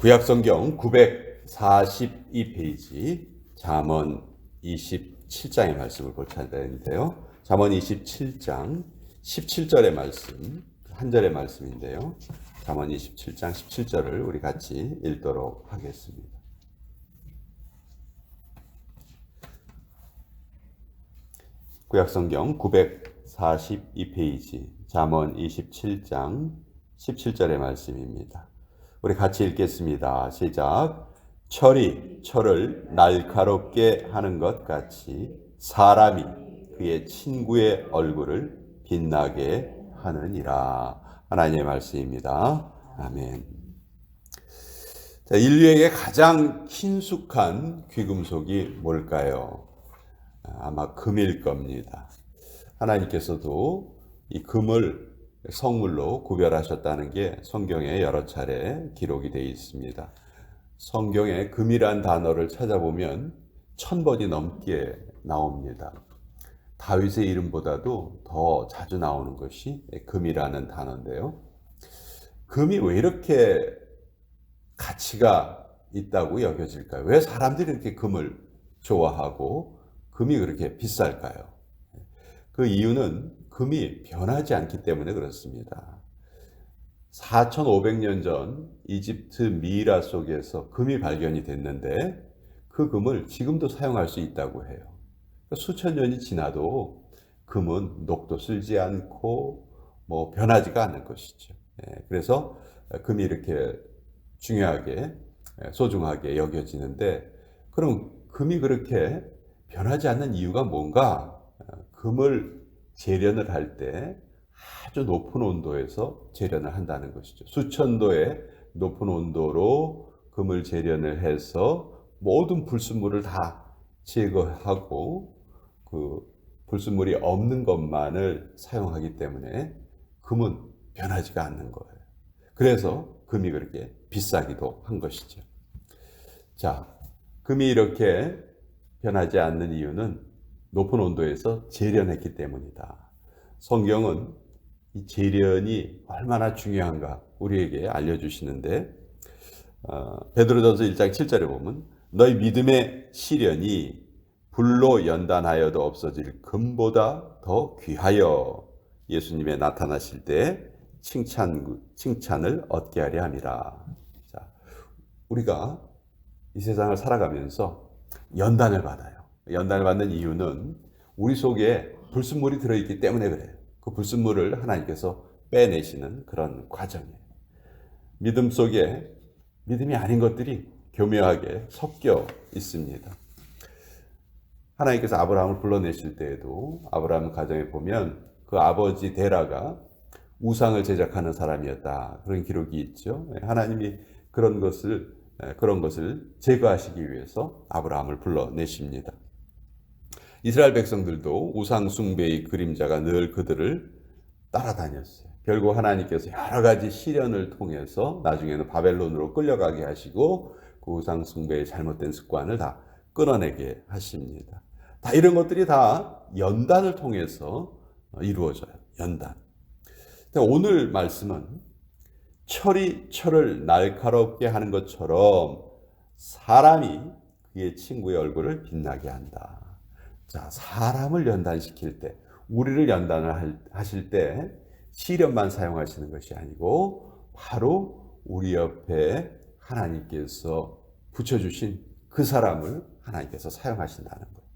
구약성경 942페이지 잠언 27장의 말씀을 볼 차례인데요. 잠언 27장 17절의 말씀, 한 절의 말씀인데요. 잠언 27장 17절을 우리 같이 읽도록 하겠습니다. 구약성경 942페이지 잠언 27장 17절의 말씀입니다. 우리 같이 읽겠습니다. 시작. 철이 철을 날카롭게 하는 것 같이 사람이 그의 친구의 얼굴을 빛나게 하느니라. 하나님의 말씀입니다. 아멘. 자, 인류에게 가장 친숙한 귀금속이 뭘까요? 아마 금일 겁니다. 하나님께서도 이 금을 성물로 구별하셨다는 게 성경에 여러 차례 기록이 되어 있습니다. 성경에 금이란 단어를 찾아보면 1000번이 넘게 나옵니다. 다윗의 이름보다도 더 자주 나오는 것이 금이라는 단어인데요. 금이 왜 이렇게 가치가 있다고 여겨질까요? 왜 사람들이 이렇게 금을 좋아하고 금이 그렇게 비쌀까요? 그 이유는 금이 변하지 않기 때문에 그렇습니다. 4500년 전 이집트 미이라 속에서 금이 발견이 됐는데 그 금을 지금도 사용할 수 있다고 해요. 수천 년이 지나도 금은 녹도 쓸지 않고 변하지가 않는 것이죠. 그래서 금이 이렇게 중요하게 소중하게 여겨지는데, 그럼 금이 그렇게 변하지 않는 이유가 뭔가? 금을 재련을 할 때 아주 높은 온도에서 재련을 한다는 것이죠. 수천 도의 높은 온도로 금을 재련을 해서 모든 불순물을 다 제거하고 그 불순물이 없는 것만을 사용하기 때문에 금은 변하지가 않는 거예요. 그래서 금이 그렇게 비싸기도 한 것이죠. 자, 금이 이렇게 변하지 않는 이유는 높은 온도에서 재련했기 때문이다. 성경은 이 재련이 얼마나 중요한가 우리에게 알려주시는데, 베드로전서 1장 7절에 보면 너희 믿음의 시련이 불로 연단하여도 없어질 금보다 더 귀하여 예수님의 나타나실 때 칭찬을 얻게 하려 함이라. 자, 우리가 이 세상을 살아가면서 연단을 받아요. 연단을 받는 이유는 우리 속에 불순물이 들어있기 때문에 그래요. 그 불순물을 하나님께서 빼내시는 그런 과정이에요. 믿음 속에 믿음이 아닌 것들이 교묘하게 섞여 있습니다. 하나님께서 아브라함을 불러내실 때에도 아브라함 가정에 보면 그 아버지 데라가 우상을 제작하는 사람이었다, 그런 기록이 있죠. 하나님이 그런 것을 제거하시기 위해서 아브라함을 불러내십니다. 이스라엘 백성들도 우상 숭배의 그림자가 늘 그들을 따라다녔어요. 결국 하나님께서 여러 가지 시련을 통해서 나중에는 바벨론으로 끌려가게 하시고 그 우상 숭배의 잘못된 습관을 다 끊어내게 하십니다. 다 이런 것들이 다 연단을 통해서 이루어져요. 연단. 오늘 말씀은 철이 철을 날카롭게 하는 것처럼 사람이 그의 친구의 얼굴을 빛나게 한다. 자, 사람을 연단시킬 때, 우리를 연단을 하실 때 시련만 사용하시는 것이 아니고 바로 우리 옆에 하나님께서 붙여주신 그 사람을 하나님께서 사용하신다는 거예요.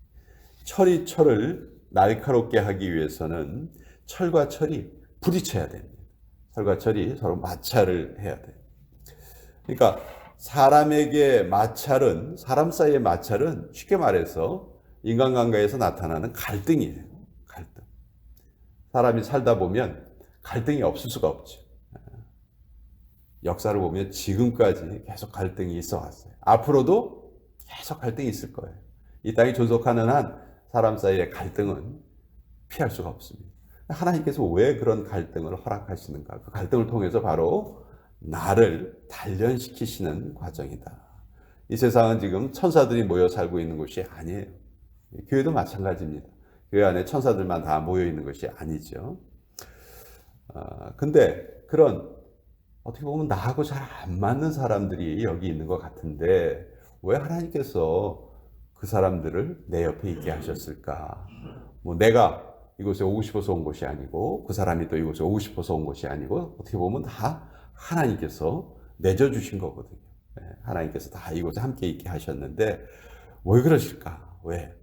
철이 철을 날카롭게 하기 위해서는 철과 철이 부딪혀야 됩니다. 철과 철이 서로 마찰을 해야 돼요. 그러니까 사람 사이의 마찰은 쉽게 말해서 인간관계에서 나타나는 갈등이에요. 갈등. 사람이 살다 보면 갈등이 없을 수가 없죠. 역사를 보면 지금까지 계속 갈등이 있어 왔어요. 앞으로도 계속 갈등이 있을 거예요. 이 땅이 존속하는 한 사람 사이의 갈등은 피할 수가 없습니다. 하나님께서 왜 그런 갈등을 허락하시는가? 그 갈등을 통해서 바로 나를 단련시키시는 과정이다. 이 세상은 지금 천사들이 모여 살고 있는 곳이 아니에요. 교회도 마찬가지입니다. 교회 안에 천사들만 다 모여 있는 것이 아니죠. 근데 그런 어떻게 보면 나하고 잘 안 맞는 사람들이 여기 있는 것 같은데 왜 하나님께서 그 사람들을 내 옆에 있게 하셨을까? 뭐 내가 이곳에 오고 싶어서 온 것이 아니고 그 사람이 또 이곳에 오고 싶어서 온 것이 아니고 어떻게 보면 다 하나님께서 맺어주신 거거든요. 하나님께서 다 이곳에 함께 있게 하셨는데 왜 그러실까? 왜?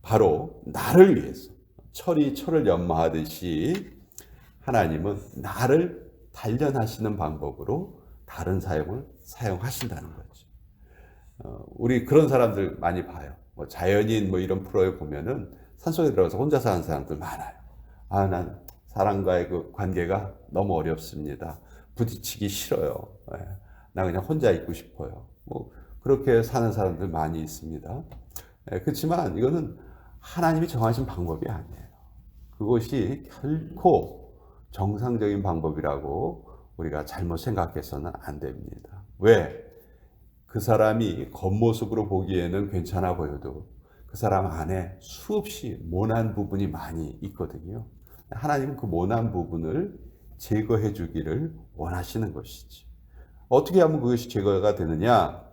바로 나를 위해서 철이 철을 연마하듯이 하나님은 나를 단련하시는 방법으로 다른 사역을 사용하신다는 거죠. 우리 그런 사람들 많이 봐요. 뭐 자연인 뭐 이런 프로에 보면은 산속에 들어가서 혼자 사는 사람들 많아요. 아, 난 사람과의 그 관계가 너무 어렵습니다. 부딪히기 싫어요. 나 그냥 혼자 있고 싶어요. 뭐 그렇게 사는 사람들 많이 있습니다. 그렇지만 이거는 하나님이 정하신 방법이 아니에요. 그것이 결코 정상적인 방법이라고 우리가 잘못 생각해서는 안 됩니다. 왜? 그 사람이 겉모습으로 보기에는 괜찮아 보여도 그 사람 안에 수없이 모난 부분이 많이 있거든요. 하나님은 그 모난 부분을 제거해 주기를 원하시는 것이지. 어떻게 하면 그것이 제거가 되느냐?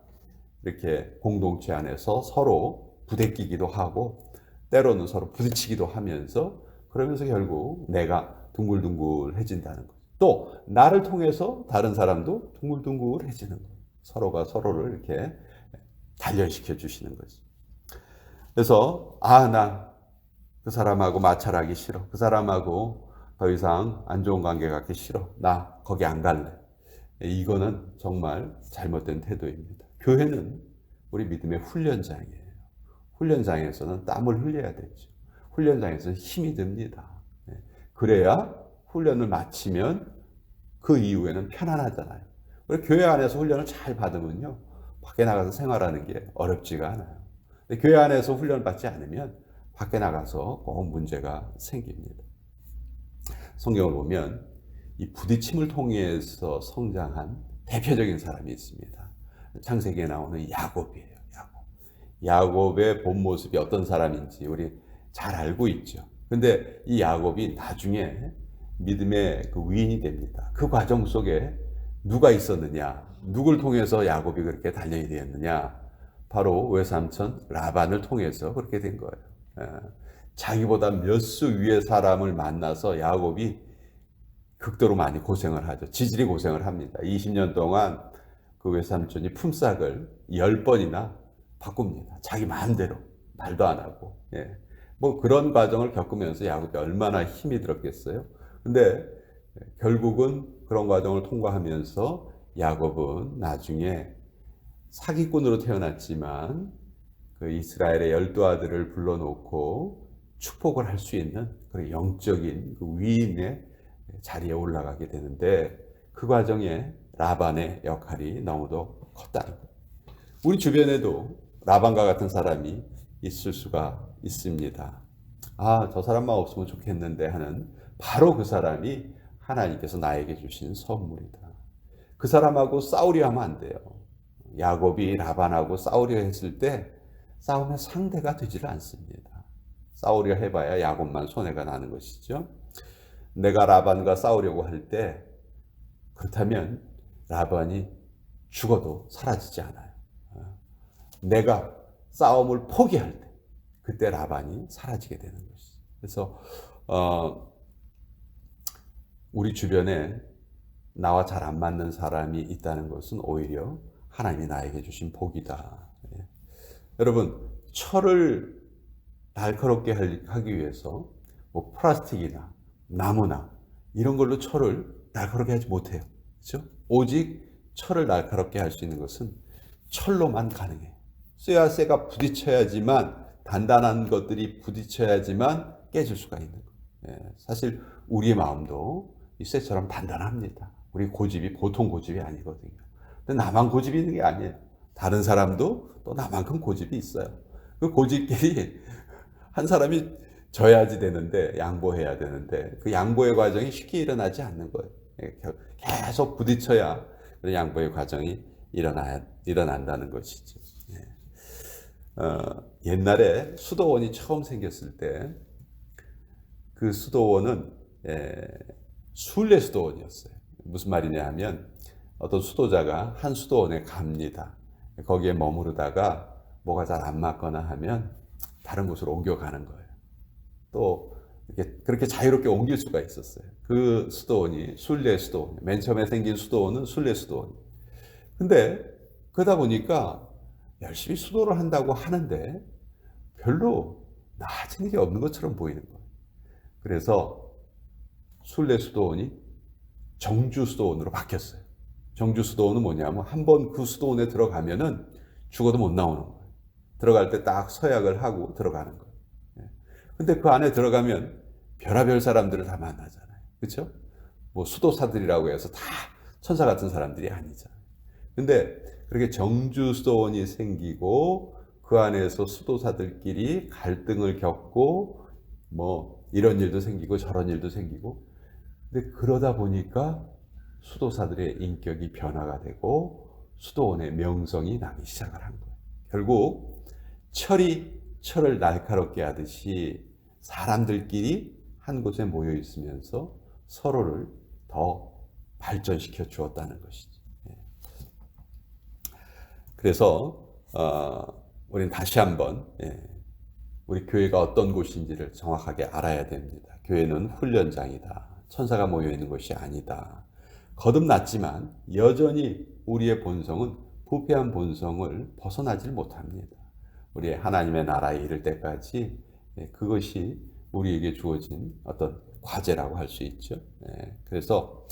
이렇게 공동체 안에서 서로 부대끼기도 하고 때로는 서로 부딪히기도 하면서 그러면서 결국 내가 둥글둥글해진다는 거죠. 또 나를 통해서 다른 사람도 둥글둥글해지는 거예요. 서로가 서로를 이렇게 단련시켜 주시는 거죠. 그래서 나 그 사람하고 마찰하기 싫어. 그 사람하고 더 이상 안 좋은 관계 갖기 싫어. 나 거기 안 갈래. 이거는 정말 잘못된 태도입니다. 교회는 우리 믿음의 훈련장이에요. 훈련장에서는 땀을 흘려야 되죠. 훈련장에서는 힘이 듭니다. 그래야 훈련을 마치면 그 이후에는 편안하잖아요. 우리 교회 안에서 훈련을 잘 받으면요, 밖에 나가서 생활하는 게 어렵지가 않아요. 근데 교회 안에서 훈련을 받지 않으면 밖에 나가서 꼭 문제가 생깁니다. 성경을 보면 이 부딪힘을 통해서 성장한 대표적인 사람이 있습니다. 창세기에 나오는 야곱이에요. 야곱의 본 모습이 어떤 사람인지 우리 잘 알고 있죠. 근데 이 야곱이 나중에 믿음의 그 위인이 됩니다. 그 과정 속에 누가 있었느냐? 누굴 통해서 야곱이 그렇게 단련이 되었느냐? 바로 외삼촌 라반을 통해서 그렇게 된 거예요. 자기보다 몇 수 위의 사람을 만나서 야곱이 극도로 많이 고생을 하죠. 지질이 고생을 합니다. 20년 동안 그 외삼촌이 품삯을 10번이나 바꿉니다. 자기 마음대로 말도 안 하고. 뭐 그런 과정을 겪으면서 야곱이 얼마나 힘이 들었겠어요. 근데 결국은 그런 과정을 통과하면서 야곱은 나중에 사기꾼으로 태어났지만 그 이스라엘의 12아들을 불러놓고 축복을 할 수 있는 그런 영적인 그 위인의 자리에 올라가게 되는데 그 과정에 라반의 역할이 너무도 컸다는 거예요. 우리 주변에도 라반과 같은 사람이 있을 수가 있습니다. 저 사람만 없으면 좋겠는데 하는 바로 그 사람이 하나님께서 나에게 주신 선물이다. 그 사람하고 싸우려 하면 안 돼요. 야곱이 라반하고 싸우려 했을 때 싸우면 상대가 되지를 않습니다. 싸우려 해봐야 야곱만 손해가 나는 것이죠. 내가 라반과 싸우려고 할 때 그렇다면 라반이 죽어도 사라지지 않아요. 내가 싸움을 포기할 때 그때 라반이 사라지게 되는 것이죠. 그래서 우리 주변에 나와 잘 안 맞는 사람이 있다는 것은 오히려 하나님이 나에게 주신 복이다. 여러분, 철을 날카롭게 하기 위해서 뭐 플라스틱이나 나무나 이런 걸로 철을 날카롭게 하지 못해요. 그렇죠? 오직 철을 날카롭게 할 수 있는 것은 철로만 가능해요. 쇠와 쇠가 부딪혀야지만, 단단한 것들이 부딪혀야지만 깨질 수가 있는 거예요. 사실 우리의 마음도 이 쇠처럼 단단합니다. 우리 고집이 보통 고집이 아니거든요. 근데 나만 고집이 있는 게 아니에요. 다른 사람도 또 나만큼 고집이 있어요. 그 고집끼리 한 사람이 져야지 되는데, 양보해야 되는데 그 양보의 과정이 쉽게 일어나지 않는 거예요. 계속 부딪혀야 양보의 과정이 일어난다는 것이죠. 옛날에 수도원이 처음 생겼을 때 그 수도원은 순례 수도원이었어요. 무슨 말이냐 하면 어떤 수도자가 한 수도원에 갑니다. 거기에 머무르다가 뭐가 잘 안 맞거나 하면 다른 곳으로 옮겨가는 거예요. 또 이렇게 그렇게 자유롭게 옮길 수가 있었어요. 그 수도원이 순례 수도원, 맨 처음에 생긴 수도원은 순례 수도원. 근데 그러다 보니까 열심히 수도를 한다고 하는데 별로 나아지는 게 없는 것처럼 보이는 거예요. 그래서 순례 수도원이 정주 수도원으로 바뀌었어요. 정주 수도원은 뭐냐면 한번 그 수도원에 들어가면은 죽어도 못 나오는 거예요. 들어갈 때 딱 서약을 하고 들어가는 거예요. 근데 그 안에 들어가면 별의별 사람들을 다 만나잖아요. 그렇죠? 뭐 수도사들이라고 해서 다 천사 같은 사람들이 아니잖아요. 근데 그렇게 정주 수도원이 생기고 그 안에서 수도사들끼리 갈등을 겪고 뭐 이런 일도 생기고 저런 일도 생기고, 근데 그러다 보니까 수도사들의 인격이 변화가 되고 수도원의 명성이 나기 시작을 한 거예요. 결국 철이 철을 날카롭게 하듯이 사람들끼리 한 곳에 모여 있으면서 서로를 더 발전시켜 주었다는 것이죠. 그래서 우리는 다시 한번 우리 교회가 어떤 곳인지를 정확하게 알아야 됩니다. 교회는 훈련장이다. 천사가 모여 있는 것이 아니다. 거듭났지만 여전히 우리의 본성은 부패한 본성을 벗어나질 못합니다. 우리 하나님의 나라에 이를 때까지 그것이 우리에게 주어진 어떤 과제라고 할 수 있죠. 그래서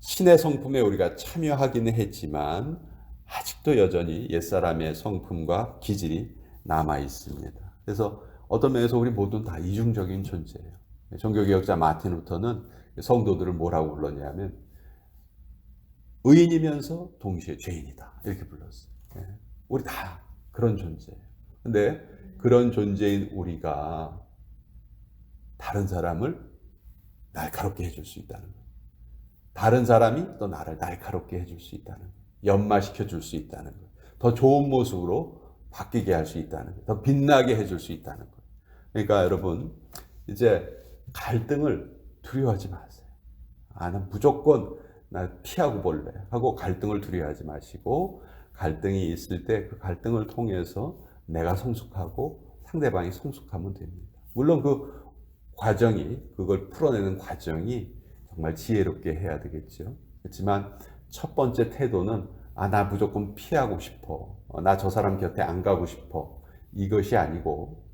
신의 성품에 우리가 참여하기는 했지만 아직도 여전히 옛사람의 성품과 기질이 남아 있습니다. 그래서 어떤 면에서 우리 모두는 다 이중적인 존재예요. 종교개혁자 마틴 루터는 성도들을 뭐라고 불렀냐면 의인이면서 동시에 죄인이다, 이렇게 불렀어요. 우리 다 그런 존재예요. 근데 그런 존재인 우리가 다른 사람을 날카롭게 해줄 수 있다는 거예요. 다른 사람이 또 나를 날카롭게 해줄 수 있다는 거예요. 연마시켜 줄 수 있다는 거예요. 더 좋은 모습으로 바뀌게 할 수 있다는 거예요. 더 빛나게 해줄 수 있다는 거예요. 그러니까 여러분, 이제 갈등을 두려워하지 마세요. 난 무조건 나 피하고 볼래 하고 갈등을 두려워하지 마시고, 갈등이 있을 때 그 갈등을 통해서 내가 성숙하고 상대방이 성숙하면 됩니다. 물론 그 과정이, 그걸 풀어내는 과정이 정말 지혜롭게 해야 되겠죠. 그렇지만 첫 번째 태도는 나 무조건 피하고 싶어, 나 저 사람 곁에 안 가고 싶어, 이것이 아니고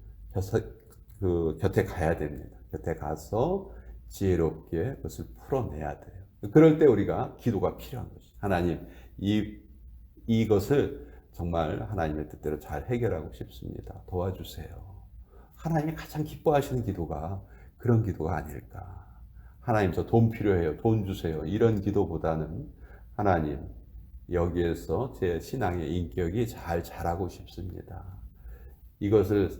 그 곁에 가야 됩니다. 곁에 가서 지혜롭게 그것을 풀어내야 돼요. 그럴 때 우리가 기도가 필요한 것이죠. 하나님, 이것을 정말 하나님의 뜻대로 잘 해결하고 싶습니다. 도와주세요. 하나님이 가장 기뻐하시는 기도가 그런 기도가 아닐까. 하나님, 저 돈 필요해요. 돈 주세요. 이런 기도보다는 하나님, 여기에서 제 신앙의 인격이 잘 자라고 싶습니다. 이것을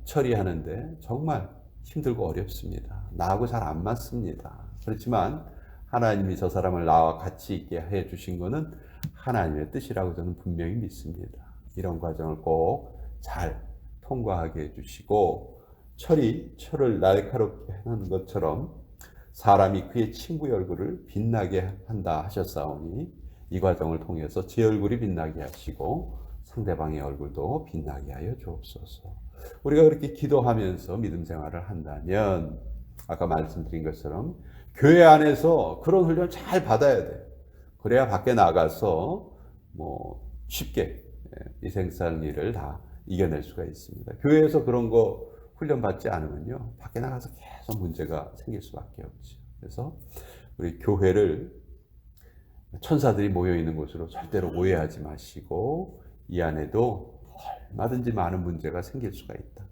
처리하는데 정말 힘들고 어렵습니다. 나하고 잘 안 맞습니다. 그렇지만 하나님이 저 사람을 나와 같이 있게 해 주신 것은 하나님의 뜻이라고 저는 분명히 믿습니다. 이런 과정을 꼭 잘 통과하게 해주시고, 철을 날카롭게 하는 것처럼 사람이 그의 친구의 얼굴을 빛나게 한다 하셨사오니, 이 과정을 통해서 제 얼굴이 빛나게 하시고 상대방의 얼굴도 빛나게 하여 주옵소서. 우리가 그렇게 기도하면서 믿음 생활을 한다면 아까 말씀드린 것처럼 교회 안에서 그런 훈련 잘 받아야 돼요. 그래야 밖에 나가서 쉽게 이 세상 일을 다 이겨낼 수가 있습니다. 교회에서 그런 거 훈련 받지 않으면요, 밖에 나가서 계속 문제가 생길 수밖에 없죠. 그래서 우리 교회를 천사들이 모여 있는 곳으로 절대로 오해하지 마시고, 이 안에도 얼마든지 많은 문제가 생길 수가 있다.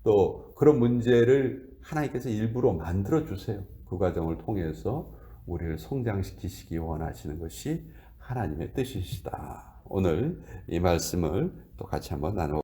또 그런 문제를 하나님께서 일부러 만들어 주세요. 그 과정을 통해서 우리를 성장시키시기 원하시는 것이 하나님의 뜻이시다. 오늘 이 말씀을 또 같이 한번 나누어